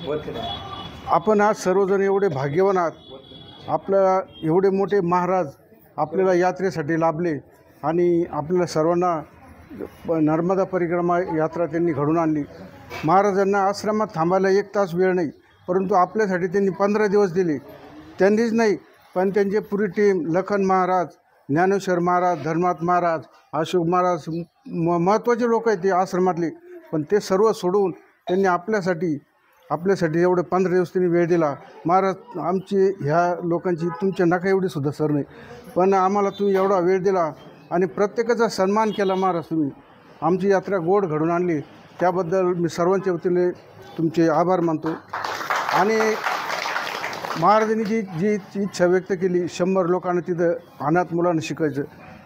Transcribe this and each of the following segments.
आपण आज सर्वजण एवढे भाग्यवान आहात। आपल्याला एवढे मोठे महाराज आपल्याला यात्रेसाठी लाभले आणि आपल्याला सर्वांना नर्मदा परिक्रमा यात्रा त्यांनी घडून आणली। महाराजांना आश्रमात थांबायला 1 तास वेळ नाही, परंतु आपल्यासाठी त्यांनी 15 दिवस दिले। त्यांनीच नाही पण त्यांची पुरी टीम, लखन महाराज, ज्ञानेश्वर महाराज, धर्मात महाराज, अशोक महाराज, महत्त्वाचे लोक आहेत ते आश्रमातले, पण ते सर्व सोडून त्यांनी आपल्यासाठी एवढे 15 दिवस त्यांनी वेळ दिला। महाराज आमची ह्या लोकांची तुमच्या नका एवढी सुद्धा सर नाही, पण आम्हाला तुम्ही एवढा वेळ दिला आणि प्रत्येकाचा सन्मान केला। महाराज तुम्ही आमची यात्रा गोड घडून आणली, त्याबद्दल मी सर्वांच्या वतीने तुमचे आभार मानतो। आणि महाराजांनी जी इच्छा व्यक्त केली 100 लोकांना तिथं अनाथ मुलांना शिकायचं,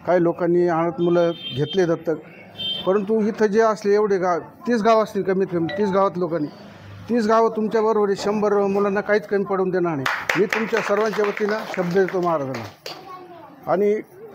काही लोकांनी अनाथ मुलं घेतले दत्तक, परंतु इथं जे असले एवढे गाव 30 गाव असतील, कमीत कमी 30 गावात लोकांनी 30 गावं तुमच्याबरोबर 100 मुलांना काहीच कमी पडून देणार नाही। मी तुमच्या सर्वांच्या वतीनं शब्द देतो महाराजांना। आणि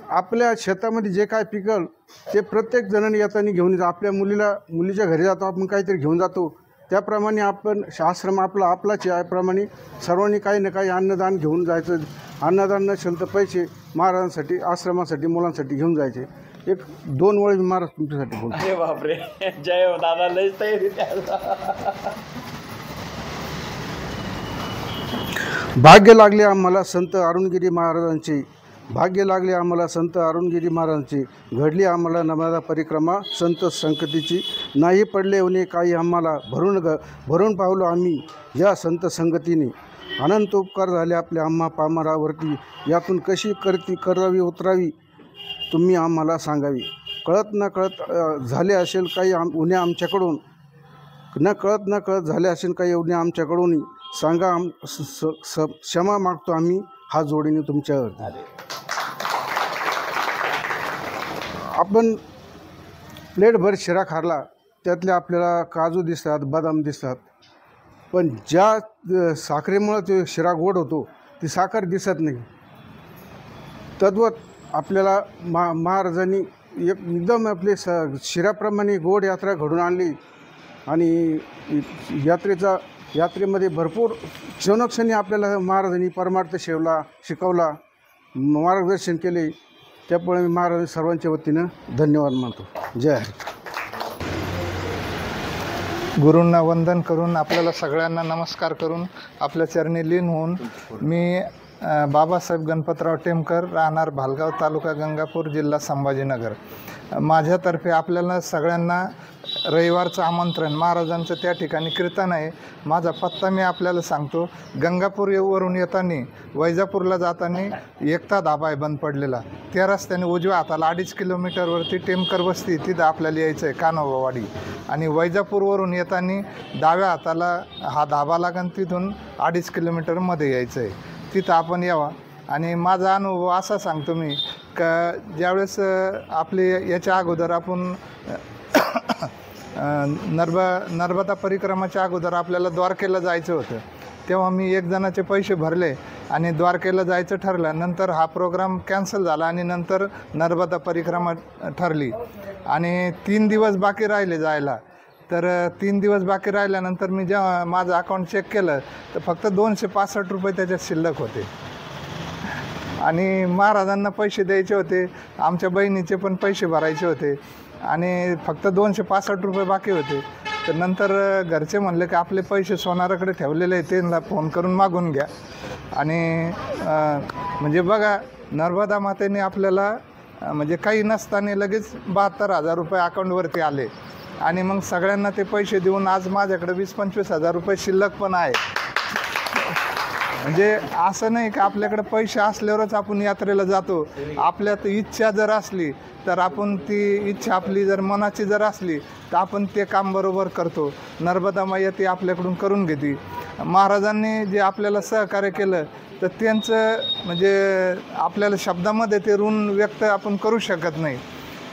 आपल्या शेतामध्ये जे काय पिकल ते प्रत्येक जणांनी येताना घेऊन येतो। आपल्या मुलीच्या घरी जातो आपण, काहीतरी घेऊन जातो, त्याप्रमाणे आपण आश्रम आपलाच याप्रमाणे सर्वांनी काही ना काही अन्नदान घेऊन जायचं। अन्नदान नसेल तर पैसे महाराजांसाठी, आश्रमासाठी, मुलांसाठी घेऊन जायचे। 1-2 वेळ महाराज तुमच्यासाठी बोलतो। अरे बापरे, जय हो दादा, लयच तयारी। भाग्य लागले आम्हाला संत अरुणगिरी महाराजांचे, भाग्य लागले आम्हाला संत अरुणगिरी महाराजांचे, घडली आम्हाला नर्मदा परिक्रमा संत संगतीची, नाही पडले उणे काही आम्हाला, भरून पावलो आम्ही या संत संगतीने, अनंत उपकार झाले आपल्या आम्हा पामरावरती, यातून कशी करावी उतरावी तुम्ही आम्हाला सांगावी, कळत न कळत झाले असेल काही उणे आमच्याकडून, न कळत झाले असेल काही उणे आमच्याकडून, सांगा क्षमा मागतो आम्ही हा जोडीने तुमच्यावर। आपण प्लेटभर शिरा खाल्ला, त्यातले आपल्याला काजू दिसतात, बदाम दिसतात, पण ज्या साखरेमुळे तो शिरा गोड होतो ती साखर दिसत नाही। तद्वत आपल्याला महाराजांनी एकदम आपले शिराप्रमाणे गोड यात्रा घडून आणली आणि यात्रेमध्ये भरपूर क्षणोक्षणी आपल्याला महाराजांनी परमार्थ शिकवला, मार्गदर्शन केले, त्यामुळे मी महाराज सर्वांच्या वतीनं धन्यवाद मानतो। जय हरी। गुरूंना वंदन करून, आपल्याला सगळ्यांना नमस्कार करून, आपल्या चरणी लीन होऊन, मी बाबासाहेब गणपतराव टेमकर, राहणार भालगाव, तालुका गंगापूर, जिल्हा संभाजीनगर, माझ्यातर्फे आपल्याला सगळ्यांना रविवारचं आमंत्रण। महाराजांचं त्या ठिकाणी कीर्तन आहे। माझा पत्ता मी आपल्याला सांगतो। गंगापूरवरून येताना वैजापूरला जाताना एकता धाबा आहे बंद पडलेला, त्या रस्त्याने उजव्या हाताला 2.5 किलोमीटरवरती टेमकर वस्ती, तिथं आपल्याला यायचं आहे कान्होबावाडी। आणि वैजापूरवरून येताना डाव्या हाताला हा धाबा लागन, तिथून 2.5 किलोमीटरमध्ये यायचं आहे, तिथं आपण यावा। आणि माझा अनुभव असा सांगतो मी का ज्यावेळेस आपले याच्या अगोदर आपण नर्मदा परिक्रमाच्या अगोदर आपल्याला द्वारकेला जायचं होतं, तेव्हा मी 1 जणाचे पैसे भरले आणि द्वारकेला जायचं ठरलं। नंतर हा प्रोग्राम कॅन्सल झाला आणि नंतर नर्मदा परिक्रमा ठरली आणि 3 दिवस बाकी राहिले जायला। तर 3 दिवस बाकी राहिल्यानंतर मी जेव्हा माझं अकाउंट चेक केलं तर फक्त 265 रुपये त्याच्यात शिल्लक होते आणि महाराजांना पैसे द्यायचे होते, आमच्या बहिणीचे पण पैसे भरायचे होते आणि फक्त 265 रुपये बाकी होते। तर नंतर घरचे म्हणले की आपले पैसे सोनाराकडे ठेवलेले आहेत, त्यांना फोन करून मागून घ्या। आणि म्हणजे बघा, नर्मदा मातेने आपल्याला म्हणजे काही नसताना लगेच 72,000 रुपये अकाउंटवरती आले आणि मग सगळ्यांना ते पैसे देऊन आज माझ्याकडे 20-25 हजार रुपये शिल्लक पण आहे। म्हणजे असं नाही की आपल्याकडे पैसे असल्यावरच आपण यात्रेला जातो, आपल्यात इच्छा जर असली तर आपण ती इच्छा आपली जर मनाची जर असली तर आपण ते काम बरोबर करतो। नर्मदा माया ती आपल्याकडून करून घेते। महाराजांनी जे आपल्याला सहकार्य केलं तर त्यांचं म्हणजे आपल्याला शब्दामध्ये ते ऋण व्यक्त आपण करू शकत नाही,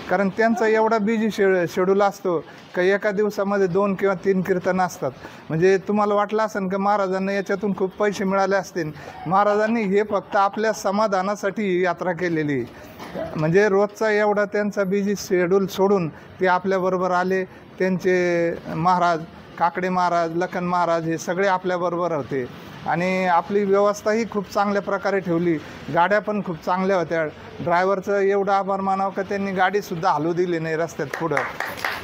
कारण त्यांचा एवढा बिझी शेड्यूल असतो का एका दिवसामध्ये 2 किंवा 3 कीर्तन असतात। म्हणजे तुम्हाला वाटलं असेल की महाराजांना याच्यातून खूप पैसे मिळाले असतील, महाराजांनी हे फक्त आपल्या समाधानासाठी यात्रा केलेली। म्हणजे रोजचा एवढा त्यांचा बिझी शेड्यूल सोडून ते आपल्याबरोबर आले। त्यांचे महाराज काकडे महाराज, लखन महाराज हे सगळे आपल्याबरोबर होते आणि आपली व्यवस्थाही खूप चांगल्या प्रकारे ठेवली. गाड्या पण खूप चांगल्या होत्या. ड्रायव्हरचं एवढं आभार मानावं का त्यांनी गाडीसुद्धा हलवू दिली नाही रस्त्यात पुढं.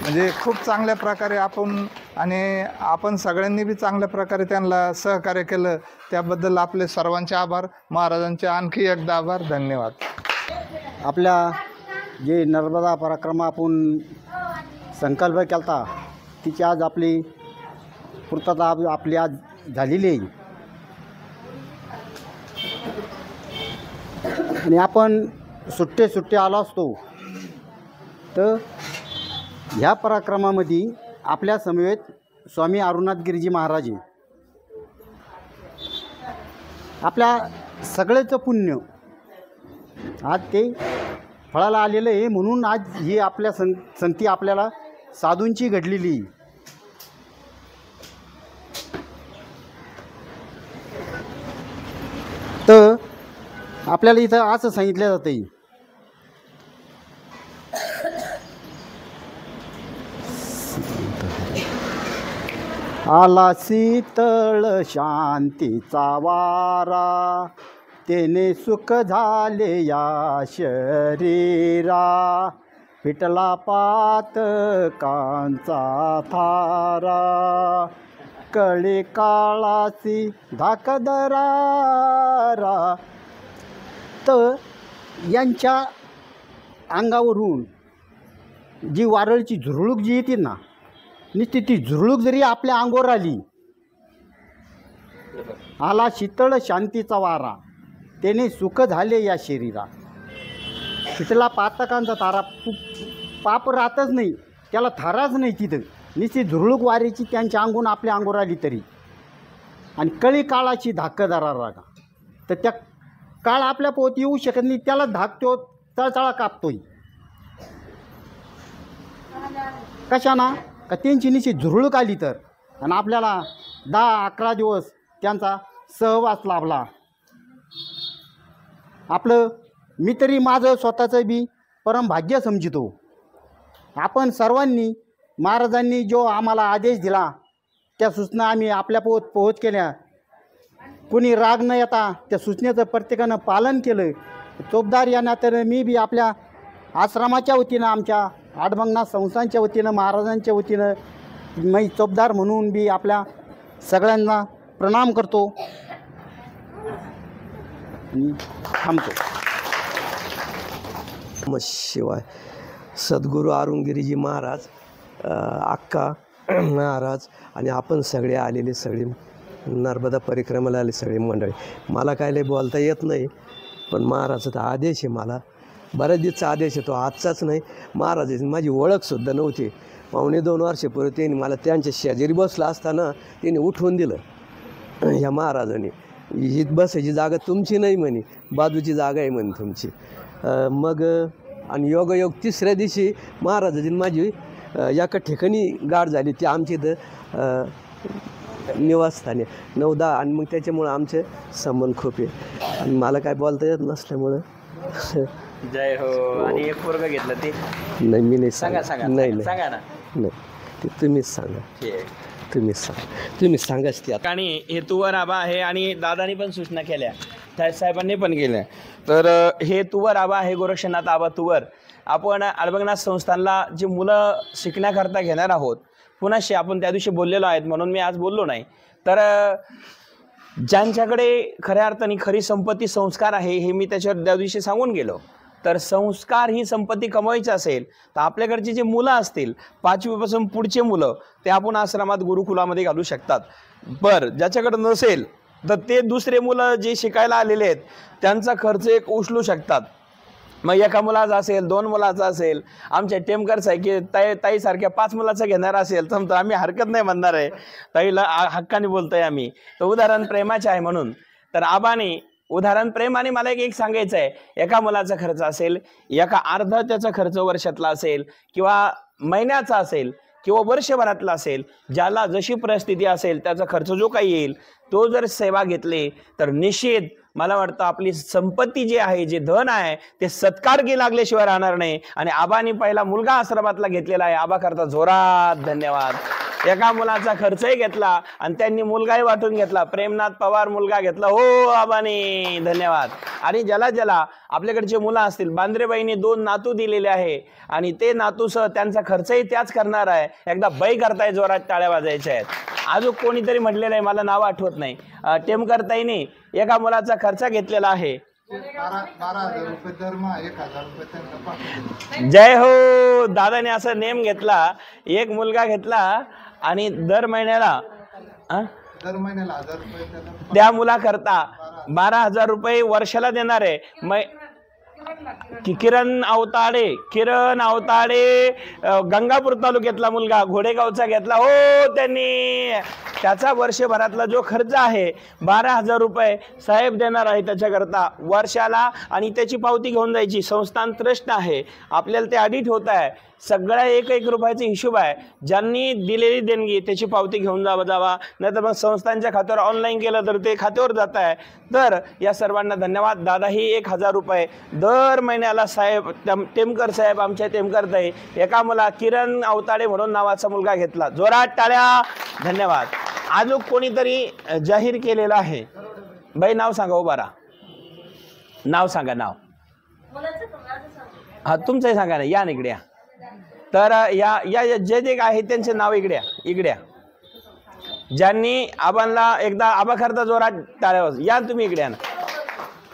म्हणजे खूप चांगल्या प्रकारे आपण सगळ्यांनी बी चांगल्या प्रकारे त्यांना सहकार्य केलं. त्याबद्दल आपले सर्वांचे आभार. महाराजांचे आणखी एकदा आभार. धन्यवाद. आपल्या जे नर्मदा पराक्रम आपण संकल्प केला तिची आज आपली पूर्तता आपली आज झालेली आहे आणि आपण सुट्टे आलो असतो तर ह्या पराक्रमामध्ये आपल्या समवेत स्वामी अरुणनाथ गिरीजी महाराज आहे. आपल्या सगळ्याचं पुण्य आज ते फळाला आलेलं आहे म्हणून आज ही आपल्या संगती आपल्याला साधूंची घडलेली. तर आपल्याला इथं असं सांगितलं जातं आला शीतळ शांतीचा वारा तेने सुख झाले या शरीरा फिटला पातकांचा थारा कळे काळाची धाकदरारा. तर यांच्या अंगावरून जी वारळची झुरळूक जी येते ना नुसती ती झुरळूक जरी आपल्या अंगावर आली आला शीतळ शांतीचा वारा त्याने सुख झाले या शरीरा फिटला पातकांचा तारा. पाप राहतच नाही त्याला थाराच नाही तिथं नुसती झुरळूक वारीची त्यांच्या अंगून आपल्या अंगावर आली तरी आणि कळी काळाची धाकदारा रागा. तर त्या काळ आपल्या पोत येऊ शकत नाही त्याला धाकतो तळतळा कापतोय कशाना का त्यांची निश्चित झुरळूक आली तर आणि आपल्याला 10-11 दिवस त्यांचा सहवास लाभला. आपलं मी तरी माझं स्वतःचं बी परम भाग्य समजितो. आपण सर्वांनी महाराजांनी जो आम्हाला आदेश दिला त्या सूचना आम्ही आपल्या पोहोच केल्या. कुणी राग न येता त्या सूचनेचं प्रत्येकानं पालन केलं. चोपदार या नात्यानं मी बी आपल्या आश्रमाच्या वतीनं आमच्या आडबंगनाथ संस्थांच्या वतीनं महाराजांच्या वतीनं मी चोपदार म्हणून बी आपल्या सगळ्यांना प्रणाम करतो आणि थांबतो. नमः शिवाय. सद्गुरू अरुणगिरीजी महाराज, अक्का महाराज आणि आपण सगळे आलेले सगळे नर्मदा परिक्रमाला आले सगळे मंडळी. मला काय लय बोलता येत नाही पण महाराजाचा आदेश आहे. मला बऱ्याच दिवसाचा आदेश आहे तो आजचाच नाही. महाराजाची माझी ओळखसुद्धा नव्हती. 1.5-2 वर्षापूर्वी त्यांनी मला त्यांच्या शेजारी बसला असताना त्यांनी उठवून दिलं. ह्या महाराजांनी ही बसायची जागा तुमची नाही म्हणे बाजूची जागा आहे म्हणे तुमची. मग आणि योगायोग 3ऱ्या दिवशी महाराजाची माझी एका ठिकाणी गाठ झाली. ती आमची इथं निवासस्थानी 9-10 आणि मग त्याच्यामुळं आमचे संबंध खूप आहे आणि मला काय बोलता येत नसल्यामुळं जय हो. आणि एक पोरगा घेतलं ते नाही मी नाही सांगा नाही सांगा ना. नाही ते तुम्हीच सांगा. तुम्हीच सांगाच ते. आणि हे तुवर आबा आहे आणि दादानी पण सूचना केल्या साहेबांनी पण केल्या. तर हे तुवर आबा आहे गोरक्षनाथ आबा तुवर. आपण अडबंगनाथ संस्थानला जे मुलं शिकण्याकरता घेणार आहोत पुन्हाशी आपण त्या दिवशी बोललेलो आहेत म्हणून मी आज बोललो नाही. तर ज्यांच्याकडे खऱ्या अर्थाने खरी संपत्ती संस्कार आहे हे मी त्याच्यावर त्या दिवशी सांगून गेलो. तर संस्कार ही संपत्ती कमवायची असेल तर आपल्याकडची जे मुलं असतील 5वीपासून पुढचे मुलं ते आपण आश्रमात गुरुकुलामध्ये घालू शकतात. बरं ज्याच्याकडे नसेल तर ते दुसरे मुलं जे शिकायला आलेले आहेत त्यांचा खर्च एक उचलू शकतात. मग एका मुलाचा असेल 2 मुलाचा असेल आमच्या टेमकर सारखे ताईसारख्या 5 मुलाचा घेणार असेल तर आम्ही हरकत नाही म्हणणार आहे. ताईला हक्काने बोलतोय आम्ही. तर उदाहरण प्रेमाचे आहे म्हणून. तर आबाने उदाहरण प्रेमाने मला एक सांगायचं आहे. एका मुलाचा खर्च असेल एका अर्धा त्याचा खर्च वर्षातला असेल किंवा महिन्याचा असेल किंवा वर्षभरातला असेल ज्याला जशी परिस्थिती असेल त्याचा खर्च जो काही येईल तो जर सेवा घेतले तर निश्चित मला वाटतं आपली संपत्ती जी आहे जे धन आहे ते सत्कारकी लागल्याशिवाय राहणार नाही. आणि आबानी पहिला मुलगा आश्रमातला घेतलेला आहे. आबा करता जोरात धन्यवाद. एका मुलाचा खर्चही घेतला आणि त्यांनी मुलगाही वाटून घेतला. प्रेमनाथ पवार मुलगा घेतला. हो आबानी, धन्यवाद. आणि ज्याला आपल्याकडचे मुलं असतील, बांद्रेबाईंनी 2 नातू दिलेले आहे आणि ते नातूसह त्यांचा खर्चही त्याच करणार आहे. एकदा बाई करताय, जोरात टाळ्या वाजायच्या आहेत. अजून कोणीतरी म्हटलेलं आहे, मला नाव आठवत नाही, टेमकरताईंनी एका मुलाचा खर्च घेतलेला आहे. 12,000 रुपये दरमहा, 1,000 रुपये त्यांना. जय हो. दादाने असा नेम घेतला, एक मुलगा घेतला आणि दर महिन्याला दर महिन्याला 1,000 रुपये त्याला. त्या मुलाकरता 12,000 रुपये वर्षाला देणार आहे. किरण अवताडे गंगापूर तालुक्यातला मुलगा, घोडेगावचा घेतला. हो, त्यांनी त्याचा वर्षभरातला जो खर्च आहे 12,000 रुपये साहेब देणार आहे त्याच्याकरता वर्षाला. आणि त्याची पावती घेऊन जायची. संस्थान ट्रस्ट आहे, आपल्याला ते ऑडिट होत आहे. सगळ्या 1-1 रुपयाचा हिशोब आहे. ज्यांनी दिलेली देणगी त्याची पावती घेऊन जावा, नाही तर मग संस्थांच्या खात्यावर ऑनलाईन केलं तर ते खात्यावर जात आहे. तर या सर्वांना धन्यवाद. दादाही 1,000 रुपये दर महिन्याला साहेब, टेमकर साहेब आमच्या टेमकरताई, एका मुला किरण अवताडे म्हणून नावाचा मुलगा घेतला. जोरात टाळ्या, धन्यवाद. अजून कोणीतरी जाहीर केलेलं आहे. बाई नाव सांगा, उभारा, नाव सांगा. नाव हा तुमचंही सांगा ना, या इकडे या. तर या जे आहे त्यांचे नाव इकड्या ज्यांनी आबांना एकदा आबा करता जोरात टाळ्या वाजवा. या तुम्ही इकडे ना,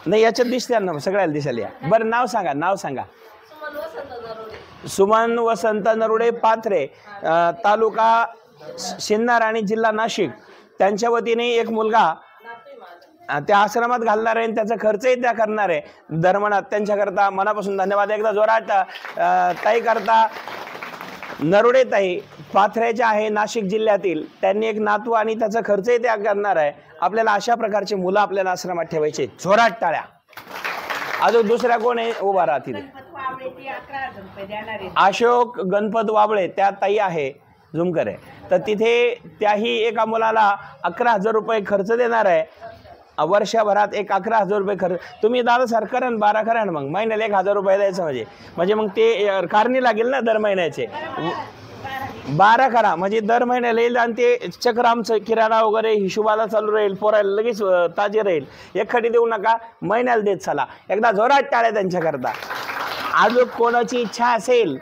नाही याच्यात दिसते ना, सगळ्याला दिसायला या. बरं नाव सांगा. सुमन वसंत नरुडे पाथरे, तालुका सिन्नर आणि जिल्हा नाशिक. त्यांच्या वतीने एक मुलगा त्या आश्रमात घालणार आहे आणि त्याचा खर्चही त्या करणार आहे धर्मनाथ. त्यांच्याकरता मनापासून धन्यवाद. एकदा जोरात ताई करता. नरुडे ताई पाथऱ्याच्या आहे, नाशिक जिल्ह्यातील. त्यांनी एक नातू आणि त्याचा खर्चही त्या करणार आहे. आपल्याला अशा प्रकारचे मुलं आपल्याला आश्रमात ठेवायचे. जोरात टाळ्या. अजून दुसऱ्या कोण आहे, उभा राहा तिथे. अशोक गणपत वाबळे त्या ताई आहे, झुमकर आहे. तर तिथे त्याही एका मुलाला 11,000 रुपये खर्च देणार आहे. वर्षभरात 11,000 रुपये खर्च. तुम्ही दादा सर करा ना, 12 करा ना, मग महिन्याला 1,000 रुपये द्यायचं. म्हणजे मग ते कारणी लागेल ना दर महिन्याचे. 12 करा म्हणजे दर महिन्याला येईल आणि ते चक्र आमचं किराणा वगैरे हिशोबाला चालू राहील. पोरायला लगेच ताजे राहील. एकखटी देऊ नका, महिन्याला देत चला. एकदा जोरात टाळ्या त्यांच्याकरता. अजून कोणाची इच्छा असेल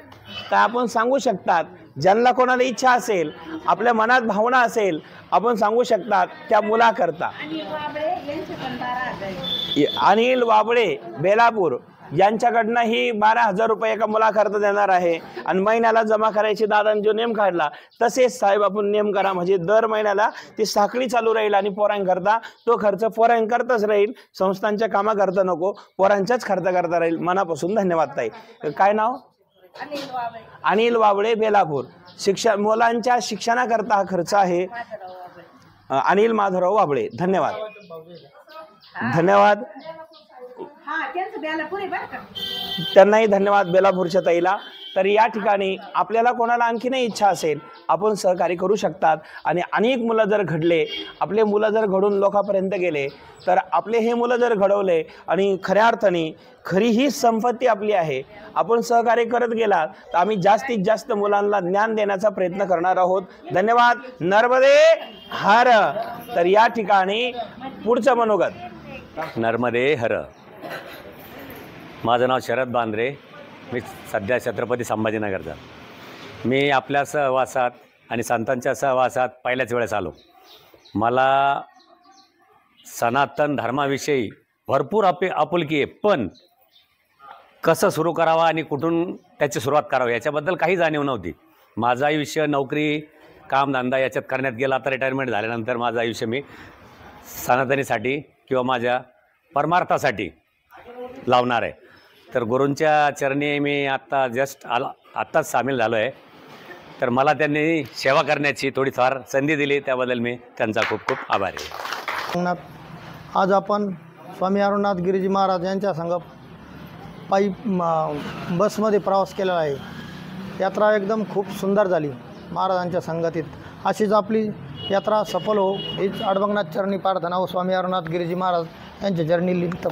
तर आपण सांगू शकतात. ज्यांना कोणाला इच्छा असेल, आपल्या मनात भावना असेल, आपण सांगू शकतात त्या मुलाकरता. अनिल वाबळे बेलापूर यांच्याकडनंही 12,000 रुपये एका मुलाकरता देणार आहे आणि महिन्याला जमा करायचे. दादांनी जो नेम काढला तसेच साहेब आपण नेम करा, म्हणजे दर महिन्याला ती साखळी चालू राहील आणि पोरांकरता तो खर्च पोरांकरताच राहील. संस्थांच्या कामाकरता नको, पोरांच्याच खर्च करता राहील. मनापासून धन्यवाद ताई. काय नाव? अनिल वाबळे बेलापूर. मुलांच्या शिक्षणाकरता हा खर्च आहे. अनिल माधवराव वाबळे. धन्यवाद. त्यांनाही धन्यवाद बेलापूरच्या ताईला. तर या ठिकाणी आपल्याला कोणाला आणखीनही इच्छा असेल, आपण सहकार्य करू शकतात. आणि अनेक मुलं जर घडले, आपले मुलं जर घडून लोकांपर्यंत गेले, तर आपले हे मुलं जर घडवले आणि खऱ्या अर्थाने खरी ही संपत्ती आपली आहे. आपण सहकार्य करत गेलात तर आम्ही जास्तीत जास्त मुलांना ज्ञान देण्याचा प्रयत्न करणार आहोत. धन्यवाद. नर्मदे हर. तर या ठिकाणी पुढचं मनोगत. नर्मदे हर. माझं नाव शरद बांद्रे. मी सध्या छत्रपती संभाजीनगरचा. मी आपल्या सहवासात आणि संतांच्या सहवासात पहिल्याच वेळेस आलो. मला सनातन धर्माविषयी भरपूर आपुलकी आहे, पण कसं सुरू करावा आणि कुठून त्याची सुरुवात करावी याच्याबद्दल काही जाणीव नव्हती. माझं आयुष्य नोकरी कामधंदा याच्यात करण्यात गेला. आता रिटायरमेंट झाल्यानंतर माझं आयुष्य मी सनातनीसाठी किंवा माझ्या परमार्थासाठी लावणार आहे. तर गुरूंच्या चरणी मी आत्ताच सामील झालो आहे. तर मला त्यांनी सेवा करण्याची थोडीफार संधी दिली, त्याबद्दल मी त्यांचा खूप खूप आभारी आहे. आज आपण स्वामी अरुणनाथ गिरीजी महाराज यांच्या संग पायी बसमध्ये प्रवास केलेला आहे. यात्रा एकदम खूप सुंदर झाली महाराजांच्या संगतीत. अशीच आपली यात्रा सफल हो हीच अडबंगनाथ चरणी प्रार्थना व स्वामी अरुणनाथ गिरीजी महाराज यांच्या चरणी लिहितो.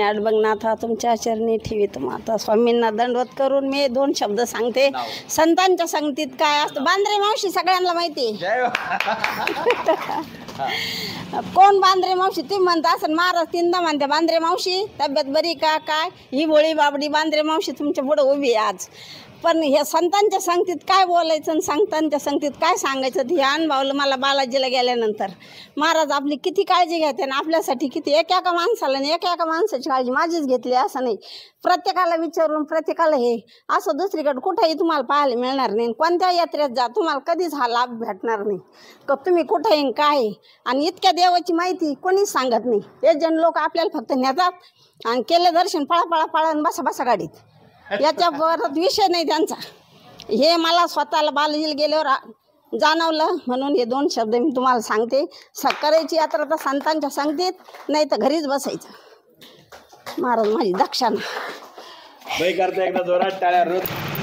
अडबंगनाथा तुमच्या चरणी ठेवीत माता. स्वामींना दंडवत करून मी 2 शब्द सांगते. संतांच्या संगतीत काय असतं? बांद्रे मावशी सगळ्यांना माहिती कोण बांद्रे मावशी? तुम्ही म्हणता असं महाराज 3दा म्हणते बांद्रे मावशी तब्येत बरी का काय? ही भोळी बाबडी बांद्रे मावशी तुमच्या पुढे उभी आहे आज. पण हे संतांच्या संगतीत काय बोलायचं आणि संतांच्या संगतीत काय सांगायचं हे अनुभवलं मला बालाजीला गेल्यानंतर. महाराज आपली किती काळजी घेते आणि आपल्यासाठी किती एका माणसाला आणि एका माणसाची काळजी माझीच घेतली असं नाही. प्रत्येकाला विचारून प्रत्येकाला हे असं दुसरीकडे कुठेही तुम्हाला पाहायला मिळणार नाही. कोणत्या यात्रेत जा तुम्हाला कधीच हा लाभ भेटणार नाही का तुम्ही कुठेही काय. आणि इतक्या देवाची माहिती कोणीच सांगत नाही. हे जण लोक आपल्याला फक्त नेतात आणि केलं दर्शन पळा आणि बसा गाडीत. याच्या परत विषय नाही त्यांचा. हे मला स्वतःला बालाजीला गेल्यावर जाणवलं म्हणून हे 2 शब्द मी तुम्हाला सांगते. करायची यात्रा तर संतांच्या सांगतेत, नाही तर घरीच बसायचं. महाराज माझी दक्षाणा. एकदा जोरात टाळ्या.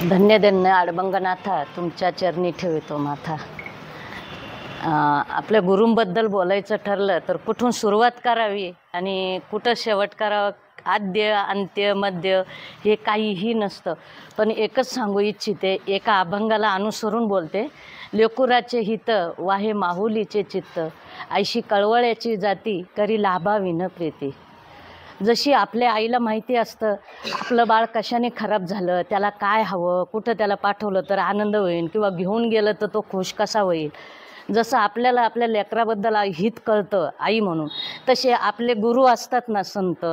धन्य धन्य अडबंगनाथा तुमच्या चरणी ठेवतो माथा. आपल्या गुरूंबद्दल बोलायचं ठरलं तर कुठून सुरुवात करावी आणि कुठं शेवट करावं, आद्य अंत्य मध्य हे काहीही नसतं. पण एकच सांगू इच्छिते, एका अभंगाला अनुसरून बोलते. लेकुराचे हित वाहे माहुलीचे चित्त, ऐशी कळवळ्याची जाती करी लाभाविन प्रीती. जशी आपल्या आईला माहिती असतं आपलं बाळ कशाने खराब झालं, त्याला काय हवं, कुठं त्याला पाठवलं तर आनंद होईल किंवा घेऊन गेलं तर तो खुश कसा होईल. जसं आपल्याला आपल्या लेकराबद्दल हित कळतं आई म्हणून, तसे आपले गुरु असतात ना संत,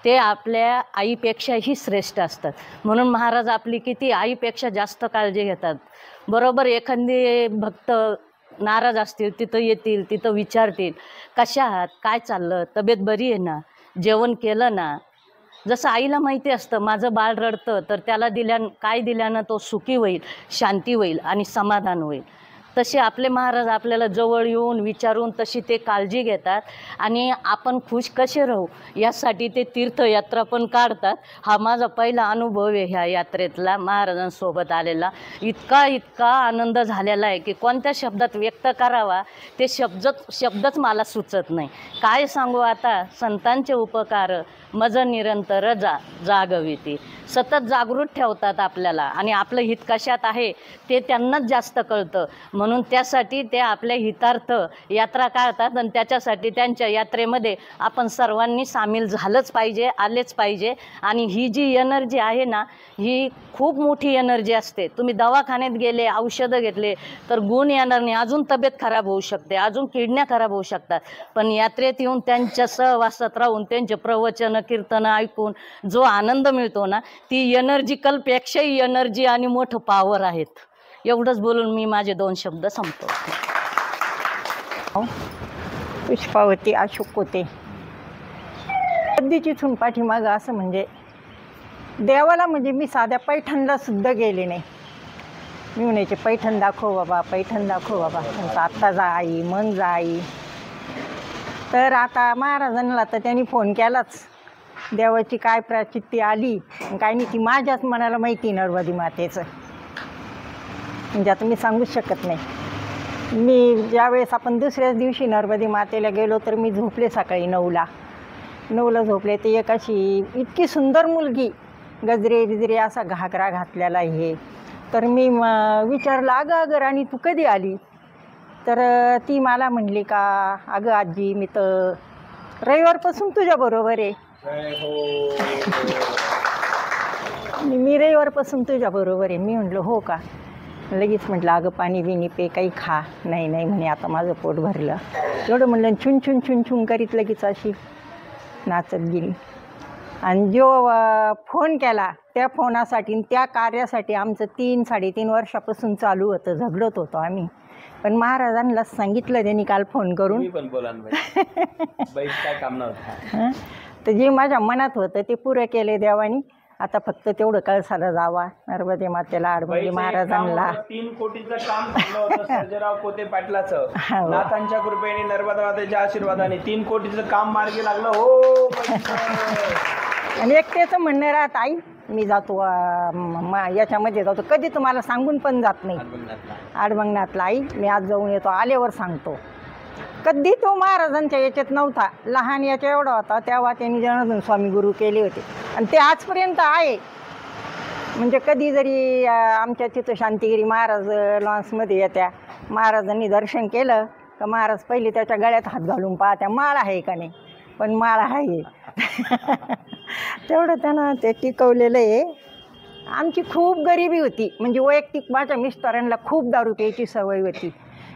ते आपल्या आईपेक्षाही श्रेष्ठ असतात. म्हणून महाराज आपली किती आईपेक्षा जास्त काळजी घेतात. बरोबर एखादी भक्त नाराज असतील तिथं येतील, तिथं विचारतील कशा आहात, काय चाललं, तब्येत बरी आहे ना, जेवण केलं ना. जसं आईला माहिती असतं माझं बाळ रडतं तर त्याला काय दिल्यानं तो सुखी होईल, शांती होईल आणि समाधान होईल. तसे आपले महाराज आपल्याला जवळ येऊन विचारून तशी ते काळजी घेतात आणि आपण खुश कसे राहू यासाठी ते तीर्थयात्रा पण काढतात. हा माझा पहिला अनुभव आहे ह्या यात्रेतला, महाराजांसोबत आलेला. इतका आनंद झालेला आहे की कोणत्या शब्दात व्यक्त करावा ते शब्दच मला सुचत नाही. काय सांगू आता. संतांचे उपकार मज निरंतर जागविती. सतत जागृत ठेवतात आपल्याला आणि आपलं हित कशात आहे ते त्यांनाच जास्त कळतं. म्हणून त्यासाठी ते आपल्या हितार्थ यात्रा काढतात आणि त्याच्यासाठी त्यांच्या यात्रेमध्ये आपण सर्वांनी सामील झालंच पाहिजे, आलेच पाहिजे. आणि ही जी एनर्जी आहे ना, ही खूप मोठी एनर्जी असते. तुम्ही दवाखान्यात गेले, औषधं घेतले तर गुण येणार नाही, अजून तब्येत खराब होऊ शकते, अजून किडण्या खराब होऊ शकतात. पण यात्रेत येऊन त्यांच्या सहवासात राहून त्यांचे प्रवचन कीर्तन ऐकून जो आनंद मिळतो ना, ती एनर्जिकलपेक्षाही एनर्जी आणि मोठं पॉवर आहेत. एवढंच बोलून मी माझे 2 शब्द संपतो. पुष्पावती अशोक कोते. कधीची इथून पाठीमागं असं म्हणजे देवाला म्हणजे मी साध्या पैठणला सुद्धा गेले नाही. मी म्हणायचे पैठण दाखव बाबा, पैठण दाखव बाबा. आत्ता जा आई, मन जा आई. तर आता महाराजांना तर त्यांनी फोन केलाच. देवाची काय प्राचित्ती आली काय नाही ती माझ्याच मनाला माहिती. नर्मदी मातेचं म्हणजे आता मी सांगूच शकत नाही. मी ज्यावेळेस आपण दुसऱ्याच दिवशी नर्मदी मातेला गेलो तर मी झोपले सकाळी 9ला झोपले. ते एक अशी इतकी सुंदर मुलगी, गजरे बिजरे असा घागरा घातलेला हे. तर मी विचारलं अगं राणी तू कधी आली. तर ती मला म्हणली का अगं आजी मी तर रविवारपासून तुझ्याबरोबर आहे. मी रविवारपासून तुझ्याबरोबर आहे. मी म्हटलं हो का. लगेच म्हटलं अगं पाणी बिनी पे काही खा. नाही म्हणे आता माझं पोट भरलं. एवढं म्हणलं छुन छुन छुन छुन करीत लगेच अशी नाचत गेली. आणि जो फोन केला त्या फोनासाठी त्या कार्यासाठी आमचं 3-3.5 वर्षापासून चालू होतं. झगडत होतो आम्ही. पण महाराजांना सांगितलं त्यांनी काल फोन करून तर जे माझ्या मनात होतं ते पुरं केले देवानी. आता फक्त तेवढं कळसाला जावा नर्मदे मातेला अडबंगी महाराजांना. 3 कोटीचं काम झालं होतं सर्जेराव कोते पाटलाचं. नाथांच्या कृपेने नर्मदा मातेच्या आशीर्वादाने 3 कोटीचं काम मार्गी लागलं. हो. आणि एक त्याचं म्हणणं राहत आई मी जातो याच्यामध्ये जातो, कधी तुम्हाला सांगून पण जात नाही. अडबंगनाथला आई मी आज जाऊन येतो, आल्यावर सांगतो. कधी तो महाराजांच्या याच्यात नव्हता, लहान याच्या एवढा होता तेव्हा त्यांनी जनार्दन स्वामी गुरु केले होते आणि ते आजपर्यंत आहे. म्हणजे कधी जरी आमच्या तिथं शांतिगिरी महाराज लॉन्समध्ये येत्या, महाराजांनी दर्शन केलं का महाराज पहिले त्याच्या गळ्यात हात घालून पाहत्या माळ आहे का नाही, पण माळ आहे. तेवढं त्यानं ते टिकवलेलं आहे. आमची खूप गरिबी होती, म्हणजे वैयक्तिक माझ्या मिस्टरांना खूप दारू प्यायची सवय होती.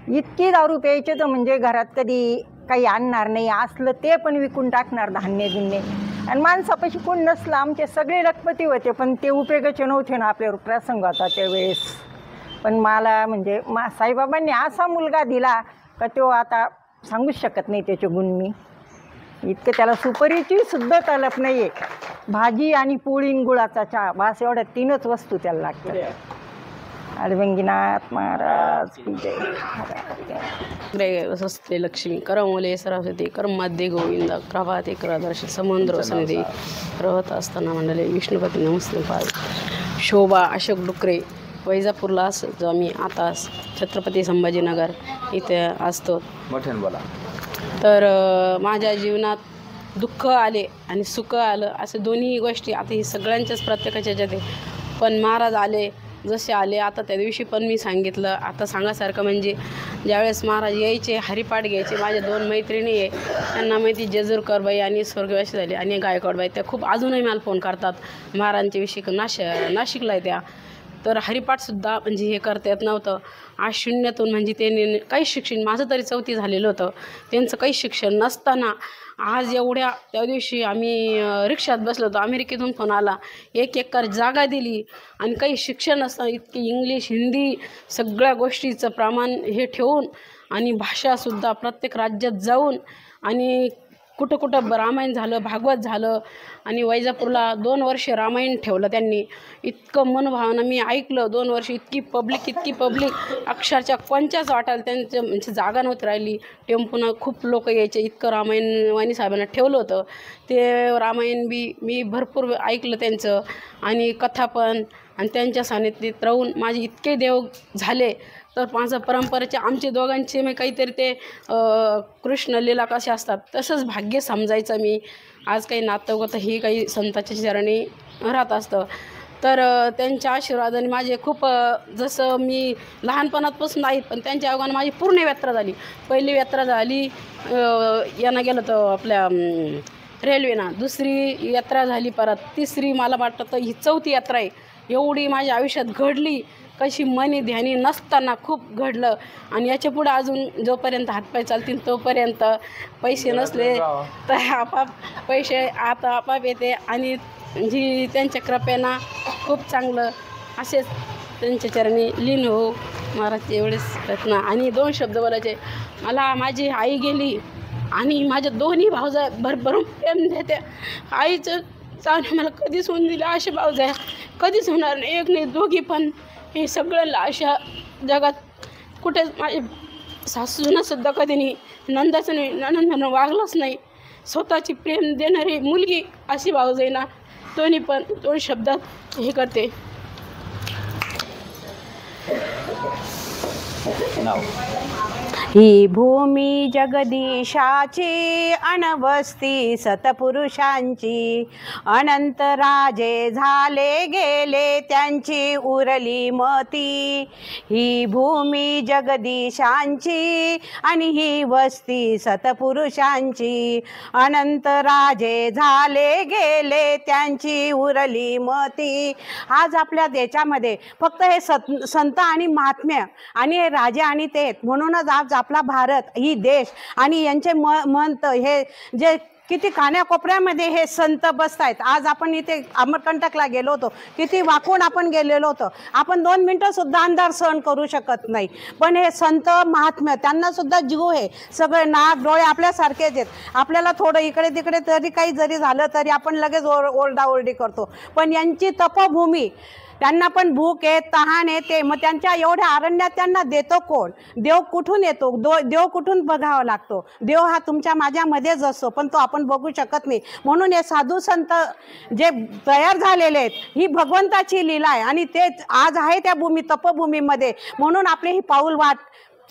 इतकी दारू प्यायची तर म्हणजे घरात कधी काही आणणार नाही, असलं ते पण विकून टाकणार धान्य गिन्ने. आणि माणसापाशी कोण नसलं, आमचे सगळे लखपती होते पण ते उपयोगाचे नव्हते ना आपल्यावर प्रसंग होता त्यावेळेस. पण मला म्हणजे साईबाबांनी असा मुलगा दिला का तो आता सांगूच शकत नाही त्याचे गुण मी. इतकं त्याला सुपारीची सुद्धा तलप नाही आहे. भाजी आणि पोळी गुळाचा चहा बस एवढ्या 3च वस्तू त्याला लागतात. अडवंगीनाथ महाराज जय स्वस्ते लक्ष्मी करमोले सरस्वती कर्माध्ये गोविंद प्रभाते करदर्श समुद्र सनिधी रहत असताना मंडले विष्णुपती नमस्ते पाद शोभा अशोक डुकरे वैजापूरला जो आम्ही आता छत्रपती संभाजीनगर इथे असतो. मोठ्यानं बोला. तर माझ्या जीवनात दुःख आले आणि सुख आलं असे दोन्ही गोष्टी आता ही सगळ्यांच्याच प्रत्येकाच्या ह्याच्यात आहे. पण महाराज आले जसे आले आता त्या दिवशी पण मी सांगितलं. आता सांगासारखं म्हणजे ज्यावेळेस महाराज यायचे हरिपाठ घ्यायचे, माझ्या 2 मैत्रिणी आहे त्यांना माहिती जेजूरकरबाई आणि स्वर्गवासी झाली आणि गायकवाडबाई, त्या खूप अजूनही मला फोन करतात महाराजांच्या विषयी. नाशिकला आहे त्या. तर हरिपाठसुद्धा म्हणजे हे करता येत नव्हतं. आज शून्यातून म्हणजे त्यांनी काही शिक्षण, माझं तरी 4थी झालेलं होतं, त्यांचं काही शिक्षण नसताना आज एवढ्या त्या दिवशी आम्ही रिक्षात बसलो होतो, अमेरिकेतून फोन आला, 1 एकर जागा दिली आणि काही शिक्षण नसताना इतकी इंग्लिश हिंदी सगळ्या गोष्टीचं प्रमाण हे ठेवून आणि भाषासुद्धा प्रत्येक राज्यात जाऊन आणि कुठं कुठं रामायण झालं, भागवत झालं आणि वैजापूरला 2 वर्ष रामायण ठेवलं त्यांनी. इतकं मनभावना मी ऐकलं. 2 वर्ष इतकी पब्लिक अक्षरशः कोणच्याच वाटायला त्यांचं म्हणजे जागा नव्हती राहिली. टेम्पोनं खूप लोक यायचे. इतकं रामायण वाणी साहेबांना ठेवलं होतं. ते रामायण मी भरपूर ऐकलं त्यांचं आणि कथा पण. आणि त्यांच्या सानिध्यात राहून माझे इतके देव झाले. तर माझं परंपरेचे आमचे दोघांचे मी काहीतरी ते कृष्ण लीला कसे असतात तसंच भाग्य समजायचं मी. आज काही नातं होतं ही काही संतांच्या चरणी राहत असतं. तर त्यांच्या आशीर्वादाने माझे खूप जसं मी लहानपणापासून आहेत पण त्यांच्या योगाने माझी पूर्ण यात्रा झाली. पहिली यात्रा झाली यांना गेलं तर आपल्या रेल्वेना, दुसरी यात्रा झाली परत, तिसरी मला वाटतं तर ही 4थी यात्रा आहे. एवढी माझ्या आयुष्यात घडली कशी मनी ध्यानी नसताना खूप घडलं. आणि याच्या पुढे अजून जोपर्यंत हातपाय चालतील तोपर्यंत पैसे नसले तर आपाप पैसे आता आपाप येते. आणि जी त्यांच्या कृपेनं खूप चांगलं असेच त्यांच्या चरणी लीन हो महाराज एवढेच प्रयत्न. आणि 2 शब्द बोलायचे. मला माझी आई गेली आणि माझ्या 2ही भावजा भरभरून प्रेम देते. आईचं चांगलं मला कधीच होऊन दिलं असे भावजा कधीच होणार नाही. एक नाही 2घी पण. हे सगळ्याला अशा जगात कुठेच माझे सासूनंसुद्धा कधी नाही, नंदाचं नाही, ननंद म्हणून वागलंच नाही. स्वतःची प्रेम देणारी मुलगी अशी भावजाई ना दोन्ही पण 2 शब्दात हे करते. ही भूमी जगदीशाची अनवस्ती सतपुरुषांची. अनंत राजे झाले गेले त्यांची उरली मती. ही भूमी जगदीशांची आणि ही वस्ती सतपुरुषांची. अनंत राजे झाले गेले त्यांची उरली मती. आज आपल्या देशामध्ये फक्त हे संत आणि महात्म्य आणि हे राजे आणि ते म्हणूनच आज आपला भारत ही देश आणि यांचे महंत हे जे किती कान्याकोपऱ्यामध्ये हे संत बसतायत. आज आपण इथे अमरकंटकला गेलो होतो, किती वाकून आपण गेलेलो होतो. आपण 2 मिनटं सुद्धा अंधार सहन करू शकत नाही. पण हे संत महात्म्य त्यांना सुद्धा जीव आहे. सगळे नाक डोळे आपल्यासारखेच आहेत. आपल्याला थोडं इकडे तिकडे तरी काही जरी झालं तरी आपण लगेच ओरडाओरडी करतो. पण यांची तपभूमी, त्यांना पण भूक आहे, तहान आहे. ते मग त्यांच्या एवढ्या अरण्यात त्यांना देतो कोण? देव कुठून येतो? देव कुठून बघावा लागतो? देव हा तुमच्या माझ्यामध्येच असतो पण तो आपण बघू शकत नाही. म्हणून हे साधू संत जे तयार झालेले आहेत ही भगवंताची लीला आहे आणि ते आज आहे त्या तपभूमीमध्ये. म्हणून आपली ही पाऊल वाट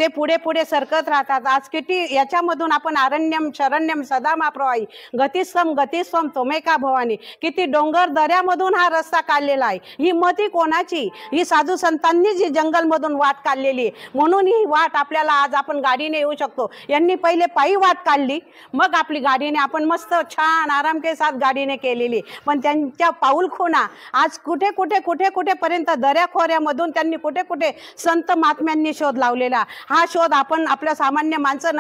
ते पुढे पुढे सरकत राहतात. आज किती याच्यामधून आपण अरण्यम शरण्यम सदा माप्रवाई गतिस्तम गतिस्तम तोमेका भवानी, किती डोंगर दऱ्यामधून हा रस्ता काढलेला आहे. ही मती कोणाची? ही साधू संतांनी जी जंगलमधून वाट काढलेली, म्हणून ही वाट आपल्याला आज आपण गाडीने येऊ शकतो. यांनी पहिले पायी वाट काढली, मग आपली गाडीने आपण मस्त छान आराम के साथ गाडीने केलेली. पण त्यांच्या पाऊलखुणा आज कुठे कुठे कुठे कुठेपर्यंत दऱ्याखोऱ्यामधून त्यांनी कुठे कुठे संत महात्म्यांनी शोध लावलेला. हा शोध आपण आपल्या सामान्य माणसं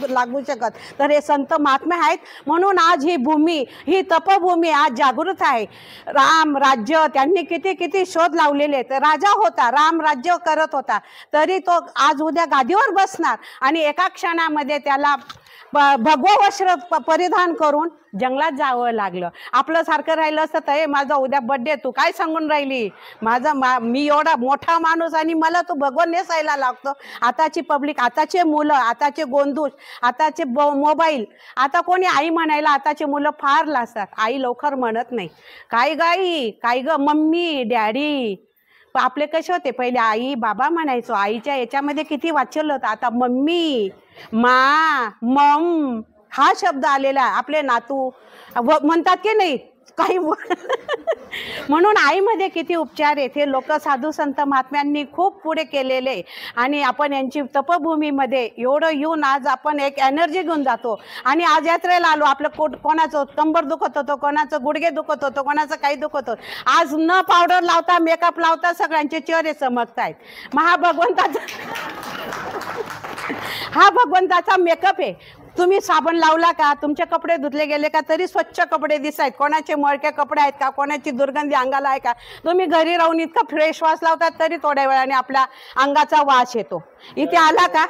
लागू शकत, तर हे संत महात्मे आहेत. म्हणून आज ही भूमी, ही तपभूमी आज जागृत आहे. राम राज्य त्यांनी किती किती शोध लावलेले. राजा होता, राम राज्य करत होता, तरी तो आज उद्या गादीवर बसणार आणि एका क्षणामध्ये त्याला भगवं वस्त्र परिधान करून जंगलात जावं लागलं. आपलं सारखं राहिलं असतं तर हे माझा उद्या बड्डे, तू काय सांगून राहिली, मी एवढा मोठा माणूस आणि मला तू भगवं नेसायला लागतो. आताची पब्लिक, आताचे मुलं, आताचे गोंधूस, आताचे मोबाईल, आता कोणी आई म्हणायला आताचे मुलं फार लाजतात. आई लवकर म्हणत नाही. काय गाई, काय ग मम्मी डॅडी. आपले कसे होते पहिले, आई बाबा म्हणायचो. आईच्या याच्यामध्ये किती वाचलं होतं. आता मम्मी, मा, मम हा शब्द आलेला. आपले नातू म्हणतात की नाही काही म्हणून आईमध्ये किती उपचार आहेत. हे लोक साधू संत महात्म्यांनी खूप पुढे केलेले आणि आपण यांची तपभूमीमध्ये एवढं येऊन आज आपण एक एनर्जी घेऊन जातो. आणि आज यात्रेला आलो, आपलं कोणाचं कंबर दुखत होतं, कोणाचं गुडघे दुखत होतं, कोणाचं काही दुखत होतं. आज न पावडर लावता मेकअप लावता सगळ्यांचे चेहरे चमकत आहेत. हा भगवंताचा मेकअप आहे. तुम्ही साबण लावला का, तुमचे कपडे धुतले गेले का तरी स्वच्छ कपडे दिसत आहेत. कोणाचे मळके कपडे आहेत का, कोणाची दुर्गंधी अंगाला आहे का. तुम्ही घरी राहून इतका फ्रेश वास लावतात तरी थोड्या वेळाने आपल्या अंगाचा वास येतो. इथे आला का,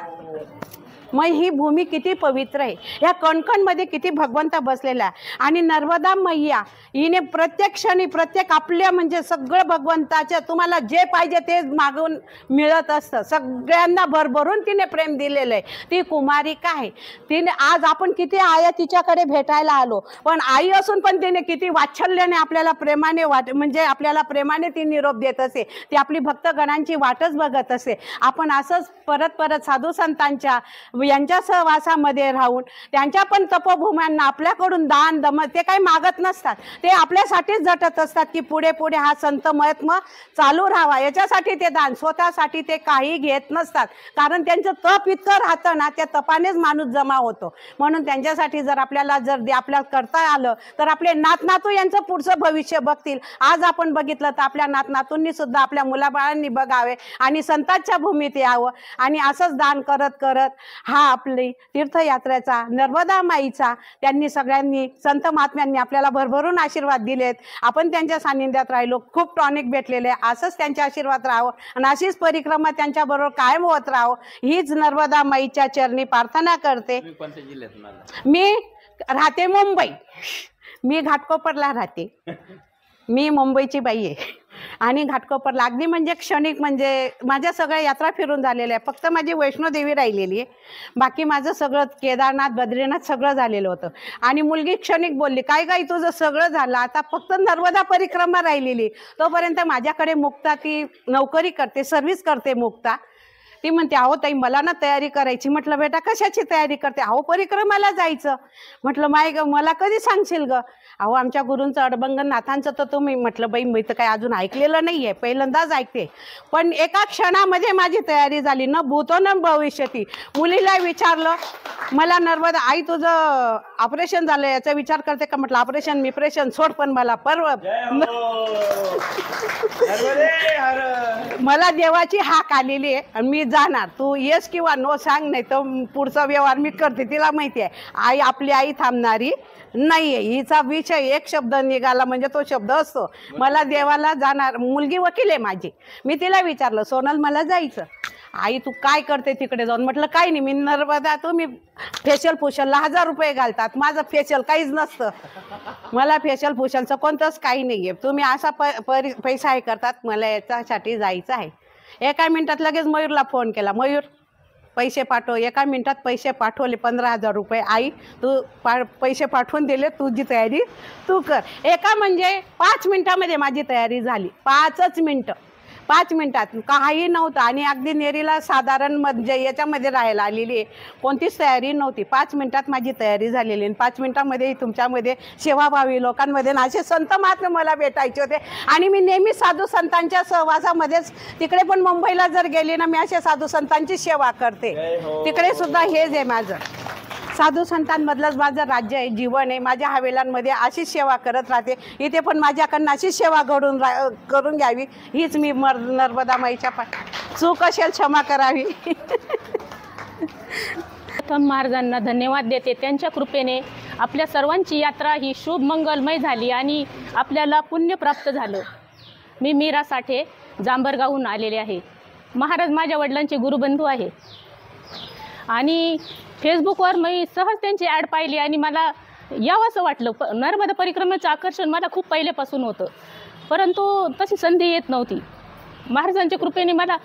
मग ही भूमी किती पवित्र आहे. ह्या कणकणमध्ये किती भगवंत बसलेला आहे. आणि नर्मदा मैया हिने प्रत्येक क्षणी प्रत्येक आपल्या म्हणजे सगळं भगवंताच्या तुम्हाला जे पाहिजे ते मागून मिळत असतं. सगळ्यांना भरभरून तिने प्रेम दिलेलं आहे. ती कुमारिका आहे. तिने आज आपण किती आया तिच्याकडे भेटायला आलो, पण आई असून पण तिने किती वात्सल्याने आपल्याला प्रेमाने म्हणजे आपल्याला प्रेमाने ती निरोप देत असे. ती आपली भक्तगणांची वाटच बघत असे. आपण असंच परत परत साधू संतांच्या यांच्या सहवासामध्ये राहून त्यांच्या पण तपोभूम्यांना आपल्याकडून दान दमन ते काही मागत नसतात. ते आपल्यासाठीच झटत असतात की पुढे पुढे हा संत महात्मा चालू राहावा. याच्यासाठी ते दान, स्वतःसाठी ते काही घेत नसतात. कारण त्यांचं तप इतकं राहतं ना, त्या तपानेच माणूस जमा होतो. म्हणून त्यांच्यासाठी जर आपल्याला आपल्याला करता आलं तर आपले नातनातू यांचं पुढचं भविष्य बघतील. आज आपण बघितलं तर आपल्या नातनातूंनी सुद्धा आपल्या मुलाबाळांनी बघावे आणि संतांच्या भूमीत यावं. आणि असंच दान करत करत हा आपली तीर्थयात्रेचा नर्मदा माईचा त्यांनी सगळ्यांनी संत महात्म्यांनी आपल्याला भरभरून आशीर्वाद दिलेत. आपण त्यांच्या सानिध्यात राहिलो, खूप टॉनिक भेटलेले. असंच त्यांचे आशीर्वाद राहावं आणि अशीच परिक्रमा त्यांच्याबरोबर कायम होत राहावं हीच नर्मदा माईच्या चरणी प्रार्थना करते. मी राहते मुंबई, मी घाटकोपरला राहते. मी मुंबईची बाई आहे आणि घाटकोपरला अगदी म्हणजे क्षणिक म्हणजे माझ्या सगळ्या यात्रा फिरून झालेल्या आहे. फक्त माझी वैष्णोदेवी राहिलेली आहे. बाकी माझं सगळं केदारनाथ बद्रीनाथ सगळं झालेलं होतं. आणि मुलगी क्षणिक बोलली, काय गाई तुझं सगळं झालं, आता फक्त नर्मदा परिक्रमा राहिलेली. तोपर्यंत माझ्याकडे मुक्ता ती नोकरी करते, सर्व्हिस करते मुक्ता. ती म्हणते, अहो ताई मला ना तयारी करायची. म्हटलं बेटा कशाची तयारी करते. अहो परिक्रमाला जायचं. म्हटलं माय ग मला कधी सांगशील ग. अहो आमच्या गुरूंचं अडबंगनाथांचं तर तुम्ही. म्हटलं बाई मी तर काही अजून ऐकलेलं नाही आहे, पहिल्यांदाच ऐकते. पण एका क्षणामध्ये माझी तयारी झाली, न भूतो न भविष्यती. मुलीला विचारलं, मला नर्मदा आई तुझं ऑपरेशन झालं याचा विचार करते का. म्हटलं ऑपरेशन मिप्रेशन सोड, पण मला मला देवाची हाक आलेली आहे आणि मी जाणार. तू येस किंवा नो सांग, नाही तर पुढचा व्यवहार मी करते. तिला माहिती आहे आई आपली आई थांबणारी नाहीये. हिचा विषय एक शब्द निघाला म्हणजे तो शब्द असतो. मला देवाला जाणार. मुलगी वकील आहे माझी. मी तिला विचारलं, सोनल मला जायचं. आई तू काय करते तिकडे जाऊन. म्हटलं काही नाही, मी नर्मदा तुम्ही फेशियल फुशलला 1000 रुपये घालतात, माझं फेशियल काहीच नसतं. मला फेशियल फुशलचं कोणतंच काही नाही आहे. तुम्ही असा पैसा हे करतात, मला याच्यासाठी जायचं आहे. एका मिनिटात लगेच मयूरला फोन केला, मयूर पैसे पाठव. एका मिनिटात पैसे पाठवले, 15,000 रुपये. आई तू पैसे पाठवून दिले, तुझी तयारी तू कर. एका म्हणजे 5 मिनिटामध्ये माझी तयारी झाली. 5च मिनिटं. 5 मिनिटात काही नव्हतं आणि अगदी नेरीला साधारण म्हणजे याच्यामध्ये राहायला आलेली आहे, कोणतीच तयारी नव्हती. 5 मिनिटात माझी तयारी झालेली आणि 5 मिनिटामध्ये तुमच्यामध्ये सेवाभावी लोकांमध्ये ना असे संत महात्मे मला भेटायचे होते. आणि मी नेहमी साधू संतांच्या सहवासामध्येच, तिकडे पण मुंबईला जर गेली ना मी अशा साधू संतांची सेवा करते. तिकडे सुद्धा हेच आहे माझं, साधू संतांमधलंच माझं राज्य आहे, जीवन आहे. माझ्या हवेल्यांमध्ये अशीच सेवा करत राहते. इथे पण माझ्याकडनं अशीच सेवा करून घ्यावी हीच मी नर्मदा माईच्या चूक असेल क्षमा करावी. प्रथम महाराजांना धन्यवाद देते. त्यांच्या कृपेने आपल्या सर्वांची यात्रा ही शुभ मंगलमय झाली आणि आपल्याला पुण्य प्राप्त झालं. मी मीरा साठे जांभरगावहून आलेले आहे. महाराज माझ्या वडिलांचे गुरुबंधू आहे आणि फेसबुकवर मी सहज त्यांची ॲड पाहिली आणि मला यावंसं वाटलं. नर्मदा परिक्रमेचं आकर्षण मला खूप पहिल्यापासून होतं, परंतु तशी संधी येत नव्हती. महाराजांच्या कृपेने मला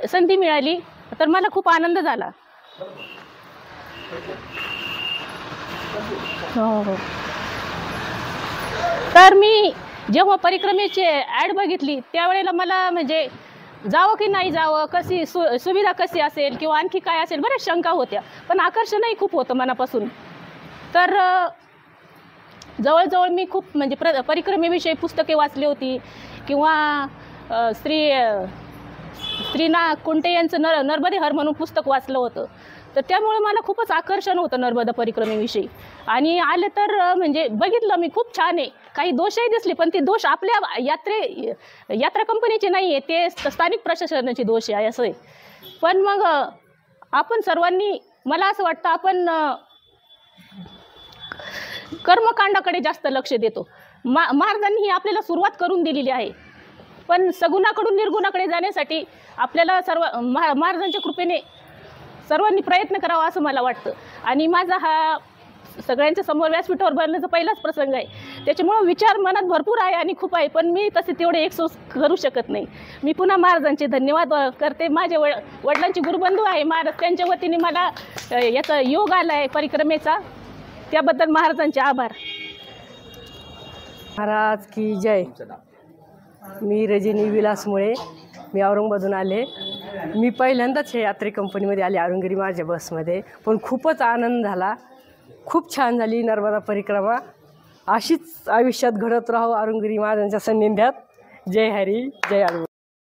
संधी मिळाली तर मला खूप आनंद झाला. हो. तर मी जेव्हा परिक्रमेची ॲड बघितली त्यावेळेला मला म्हणजे जावं की नाही जावं, कशी सुविधा कशी असेल किंवा आणखी काय असेल, बऱ्याच शंका होत्या. पण आकर्षणही खूप होतं मनापासून. तर जवळजवळ मी खूप म्हणजे परिक्रमेविषयी पुस्तके वाचली होती किंवा श्रीना कुंटे यांचं नर्मदे हर म्हणून पुस्तक वाचलं होतं. तर त्यामुळे मला खूपच आकर्षण होतं नर्मदा परिक्रमेविषयी. आणि आलं तर म्हणजे बघितलं मी, खूप छान आहे. काही दोषही दिसले पण ते दोष आपल्या यात्रा कंपनीचे नाही आहे, ते स्थानिक प्रशासनाचे दोष आहे असं आहे. पण मग आपण सर्वांनी, मला असं वाटतं आपण कर्मकांडाकडे जास्त लक्ष देतो. महाराजांनी ही आपल्याला सुरुवात करून दिलेली आहे, पण सगुणाकडून निर्गुणाकडे जाण्यासाठी आपल्याला महाराजांच्या कृपेने सर्वांनी प्रयत्न करावा असं मला वाटतं. आणि माझा हा सगळ्यांच्या समोर व्यासपीठावर बोलण्याचा पहिलाच प्रसंग आहे, त्याच्यामुळं विचार मनात भरपूर आहे आणि खूप आहे, पण मी तसे तेवढे एक्सप्रेस करू शकत नाही. मी पुन्हा महाराजांचे धन्यवाद करते. माझे वडिलांचे गुरुबंधू आहे महाराज, त्यांच्या वतीने मला याचा योग आला आहे परिक्रमेचा, त्याबद्दल महाराजांचे आभार. महाराज की जय. मी रजनी विलासमुळे, मी औरंगाबादून आले. मी पहिल्यांदाच हे यात्री कंपनीमध्ये आले, अरुणगिरी माझ्या बसमध्ये, पण खूपच आनंद झाला. खूप छान झाली नर्मदा परिक्रमा. अशीच आयुष्यात घडत राहो अरुणगिरी महाराजांच्या सान्निध्यात. जय हरी, जय अरुण.